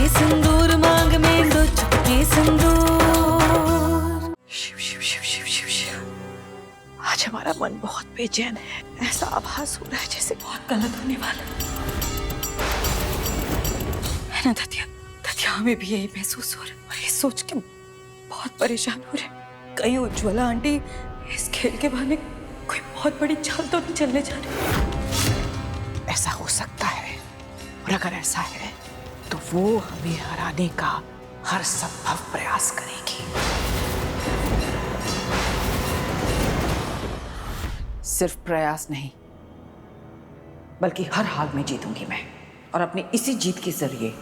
सिंदूर मांग में दो चुटकी सिंदूर। शिव शिव शिव शिव शिव शिव। आज हमारा मन बहुत बेचैन है। ऐसा आभास हो रहा है जैसे बहुत गलत होने वाला है ना दतिया? दतिया हमें भी यही महसूस हो रहा है और ये सोच के बहुत परेशान हो रहे हैं। कहीं उज्ज्वला आंटी इस खेल के बहाने कोई बहुत बड़ी चाल तो नहीं चलने जा रही। ऐसा हो सकता है और अगर ऐसा है तो वो हमें हराने का हर संभव प्रयास करेगी। सिर्फ प्रयास नहीं बल्कि हर हाल में जीतूंगी मैं, और अपनी इसी जीत के जरिए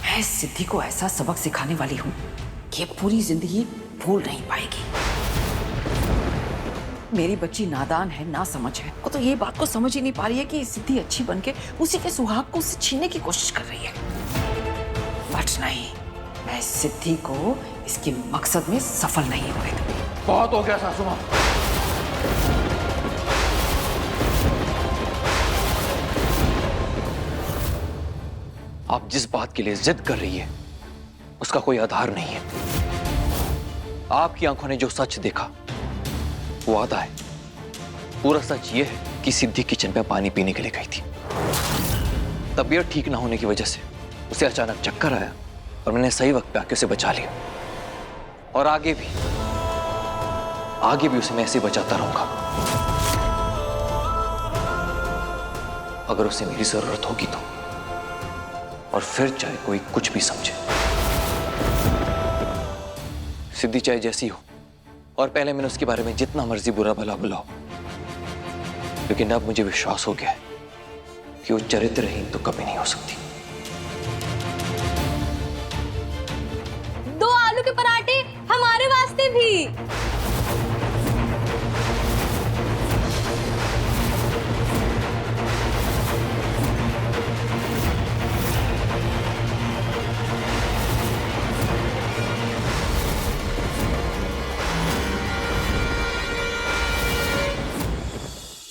मैं सिद्धि को ऐसा सबक सिखाने वाली हूं कि ये पूरी जिंदगी भूल नहीं पाएगी। मेरी बच्ची नादान है, ना समझ है, वो तो ये बात को समझ ही नहीं पा रही है कि सिद्धि अच्छी बनके उसी के सुहाग को उससे छीनने की कोशिश कर रही है। बट नहीं, मैं सिद्धि को इसके मकसद में सफल नहीं होने दूंगी। बहुत हो गया सासू मां। आप जिस बात के लिए जिद कर रही है उसका कोई आधार नहीं है। आपकी आंखों ने जो सच देखा वो आधा है। पूरा सच ये है कि सिद्धि किचन पे पानी पीने के लिए गई थी। तबीयत ठीक ना होने की वजह से उसे अचानक चक्कर आया और मैंने सही वक्त पे आके उसे बचा लिया। और आगे भी उसे मैं ऐसे बचाता रहूंगा। अगर उसे मेरी जरूरत होगी तो, और फिर चाहे कोई कुछ भी समझे। सिद्धि चाहे जैसी हो, और पहले मैंने उसके बारे में जितना मर्जी बुरा भला बुलाओ, लेकिन अब मुझे विश्वास हो गया है कि वो चरित्रहीन तो कभी नहीं हो सकती। 2 आलू के पराठे हमारे वास्ते भी।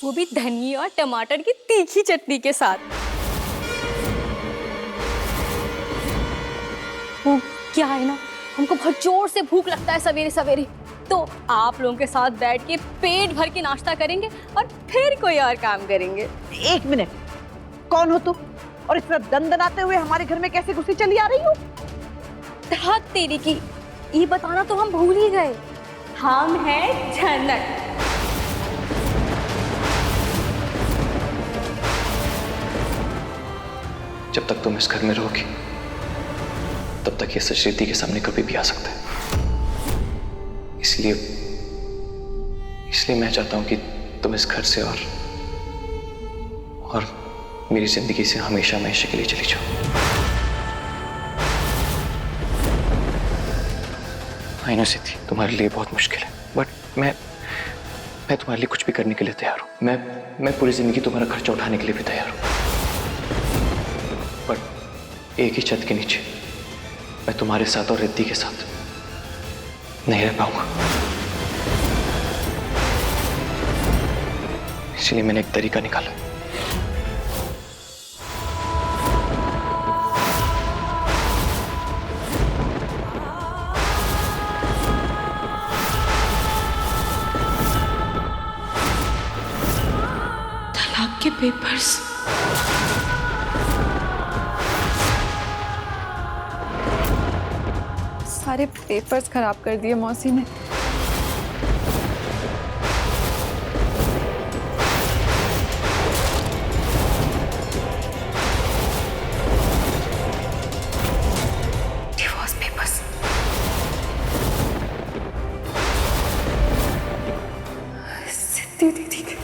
वो भी धनिया और टमाटर की तीखी चटनी के साथ। वो क्या है ना, हमको बहुत जोर से भूख लगता है सवेरे सवेरे, तो आप लोगों के साथ बैठ के पेट भर के नाश्ता करेंगे और फिर कोई और काम करेंगे। 1 मिनट, कौन हो तुम और इस तरह दंदनाते हुए हमारे घर में कैसे घुसी चली आ रही हो? हद तेरी की, ये बताना तो हम भूल ही गए, हम हैं झनक। जब तक तुम इस घर में रहोगी तब तक ये सच रिद्धि के सामने कभी भी आ सकता है। इसलिए मैं चाहता हूं कि तुम इस घर से और मेरी जिंदगी से हमेशा हमेशा के लिए चली जाओ। आई नो सिद्धि, तुम्हारे लिए बहुत मुश्किल है, बट मैं तुम्हारे लिए कुछ भी करने के लिए तैयार हूं। मैं पूरी जिंदगी तुम्हारा खर्चा उठाने के लिए भी तैयार हूं, बट एक ही छत के नीचे मैं तुम्हारे साथ और रिद्धि के साथ नहीं रह पाऊंगा। इसलिए मैंने एक तरीका निकाला। तलाक के पेपर्स। सारे पेपर्स खराब कर दिए मौसी ने। Divorce papers. सिद्धि दीदी के।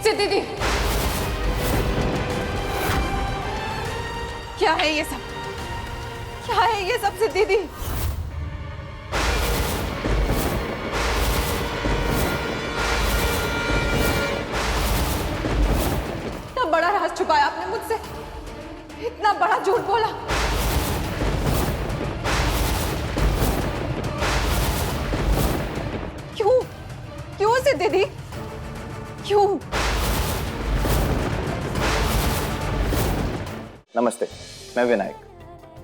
सिद्धि दी, क्या है ये सब? क्या है ये सब सिद्धि दी? इतना बड़ा राज छुपाया आपने मुझसे, इतना बड़ा झूठ बोला। क्यों? क्यों सिद्धि दी? क्यों? नमस्ते, मैं विनायक।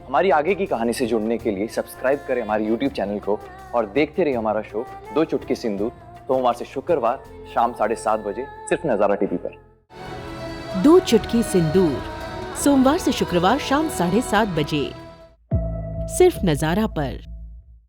हमारी आगे की कहानी से जुड़ने के लिए सब्सक्राइब करें हमारे YouTube चैनल को और देखते रहिए हमारा शो दो चुटकी सिंदूर, सोमवार से शुक्रवार शाम 7:30 बजे सिर्फ नजारा टीवी पर। दो चुटकी सिंदूर, सोमवार से शुक्रवार शाम 7:30 बजे सिर्फ नजारा पर।